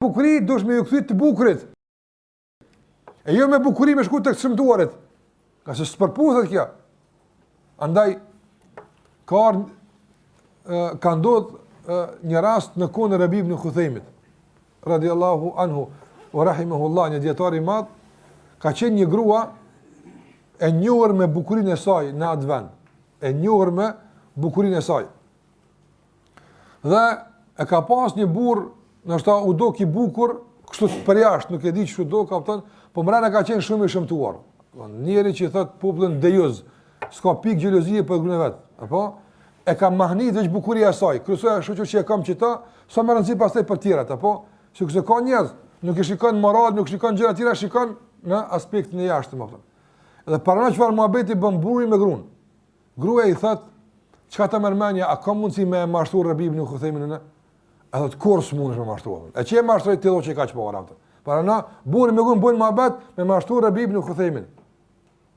bukuri, dush me ju kthy të bukurit. E jo me bukuri me shku të shëmtuarit. Ka se s'përputhet kjo. Andaj, ka ndodhur një rast në kohën e Rabi ibn Khuthejmit, radiallahu anhu, wa rahimahullah, një dietar i madh, ka qenë një grua e njohur me bukurinë e saj në atë vend. E njohur me bukurinë e saj. Dhe e ka pas një burr, ndoshta u dok i bukur, kështu për jashtë, nuk e di çu do, kapton, po mbrana ka qenë shumë i shëmtuar. Njëri që thot popullin dejoz, s'ka pikë xhelozie për gruan e vet, apo e ka mahnit veç bukuria e saj. Kryesoja shoqë që e kam qita, sa më rëndësi pastaj për tjerat, apo sikur ka njerëz, nuk e shikon moral, nuk shikon gjëra të tjera, shikon në aspektin e jashtëm, apo. Edhe para çfarë muhabeti bën burri me gruan. Gruaja i thot, çka ta mërmendja, a ka mundsi me mashtruar Rabi ibn Khuthejmin në? A thot kur s'mundesh me mashtruar. E çe mashtroi ti do që kaq po ora. Para na burri me gruan bën muhabet me mashtruar Rabi ibn Khuthejmin.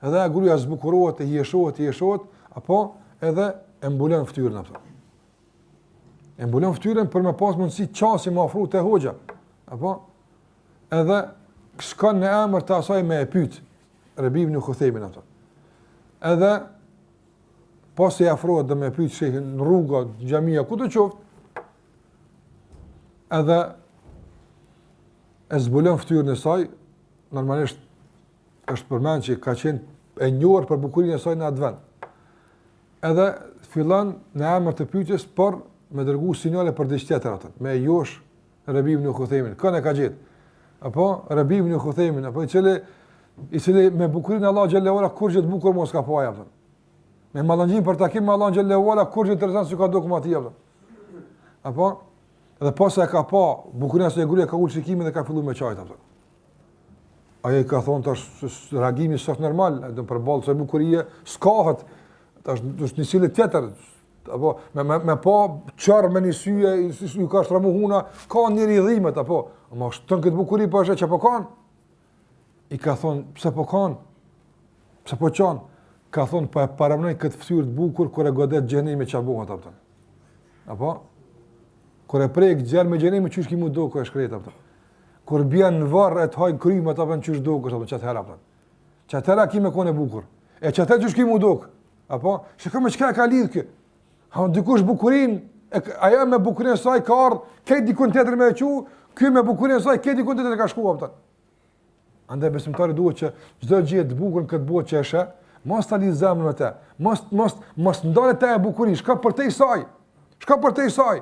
Edhe gruaja zbukurohet, e hieshohet, apo edhe e mbulon fytyrën apo. E mbulon fytyrën për me pas mundësi qasi më afru te hoxha. Apo edhe shkon në emër të asaj me e pyet Rabi ibn Khuthejmin apo. Edhe pas se afrohet dhe me pyet shehin në rruga, xhamia, ku do qoftë. Edhe e zbulon fytyrën e saj, normalisht është përmend që ka qenë e njohur për bukurinë e saj në atë vend. Edhe fillon në emër të pyetjes por me dërgu sinjale për diçka tjetër atë. Me josh Rabi ibn Khuthejmin, kënë ka gjetë. Apo Rabi ibn Khuthejmin, apo i cili me bukurinë Allah xhallahu ala kur gjë të bukur mos ka pa atë. Me mallonjim për takim me Allah xhallahu ala kur gjë interesant si ka dokumenti atë. Apo edhe pas sa ka pa bukurinë e saj gruaja ka ul shikimin dhe ka filluar me çajt atë. Ai ka thonë tash reagimi është normal, do përballë se bukuria s'kahet. Tash është një cilë tjetër, apo me pa çarr me një syje, ju ka shtramu huna, ka një rrjedhimet apo, ama shton këtë bukuri po është çapo kanë. I ka thonë, pse po kanë? Pse po çon? Ka thonë po e paramendoj këtë fytyrë të bukur kur e godet xhenimi çabuhat apo. Apo kur e prek gjerë me xhenimi çysh ki mu do ku e shkret apo. Kur bjen në varr e të haj krymat apo çysh do ku apo çat hera apo. Çat hera ki me kone bukur. E çat hera çysh ki mu do. Apo shikoj me çka ka lidh kë. Ha dikush bukurinë, ajo me bukurinë e saj ka ardh, ke dikun tjetër me qiu, ky me bukurinë e saj ke dikun tjetër ka shkuar apo. Andaj besimtari duhet që çdo gjë të bukur këtë botë që është, mos ta lidh zemrën me të. Mos ndalet te bukuria, shka për te saj. Shka për te saj.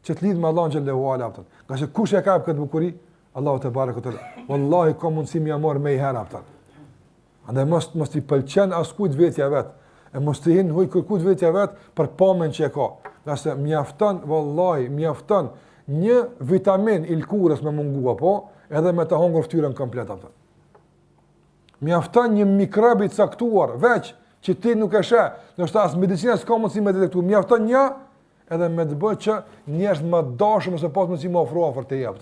Që të lidh me Allahun xhallahu ala apo. Qase kush e ka këtë bukuri? Allahu te barekuta. Wallahi ka mundsi më amor me herë apo. Andaj mos i pëlqen askujt vetja vet. E mos të hin hoj kërkut vetja vet për pamën që e ka. Qase mjafton, wallahi mjafton një vitamin ilkurës me mungu apo edhe me të hungur fytyrën komplet apo. Mjafton një mikrob i caktuar, veç që ti nuk e sheh, ndoshta as medicina s'ka mundësi me detektu. Mjafton një edhe me të bëjë që njerëz më dashur ose pas mundësi më ofro afër te jap.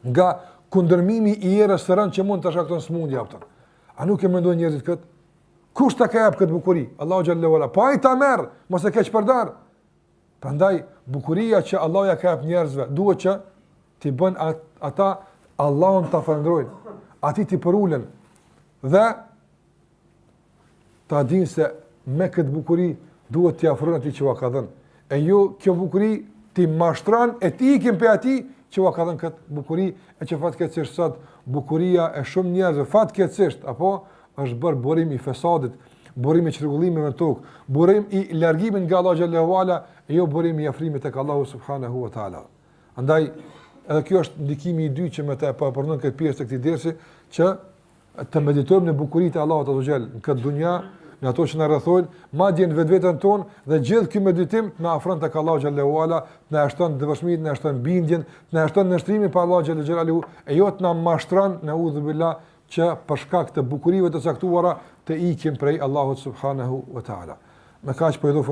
Nga kundërmimi i erës së rënd që mund të shkakton smundje apo. A nuk e mendojnë njerëzit këtë? Kush ta ka jap këtë bukuri? Allahu xhallahu ala. Pa i ta merr, mos e keq përdor. Prandaj bukuria që Allah ja ka jap njerëzve, duhet që ti bën ata Allahun ta falënderojnë, ati ti përulen dhe ta dinë se me këtë bukuri duhet t'i afrojnë ati që va ka dhenë. E jo kjo bukuri ti mashtran e ti ikim për ati që va ka dhenë këtë bukuri e që fatkeqësisht sot bukuria e shumë njerëzve fatkeqësisht apo është bërë burim i fesadit, burim i çrregullimeve në tokë, burim i largimit nga Allahu xhallahu ala, e jo burim i afrimit tek Allahu subhanahu wa taala. Andaj edhe kjo është ndikimi i dytë që më të përmend këtë pjesë të këtij dersi që të meditojmë në bukuritë e Allahut azza xhel në këtë dunja, në ato që na rrethojnë, madje në vetveten tonë dhe gjithë ky meditim na afron tek Allahu xhallahu ala, na shton devotshmërinë, na shton bindjen, na shton nështrimin për Allahu xhallahu xhelalu, e jo të na mashtron në udhbillah që për shkak të bukurive të caktuara të ikim prej Allahut subhanahu wa taala. Me kaq po i do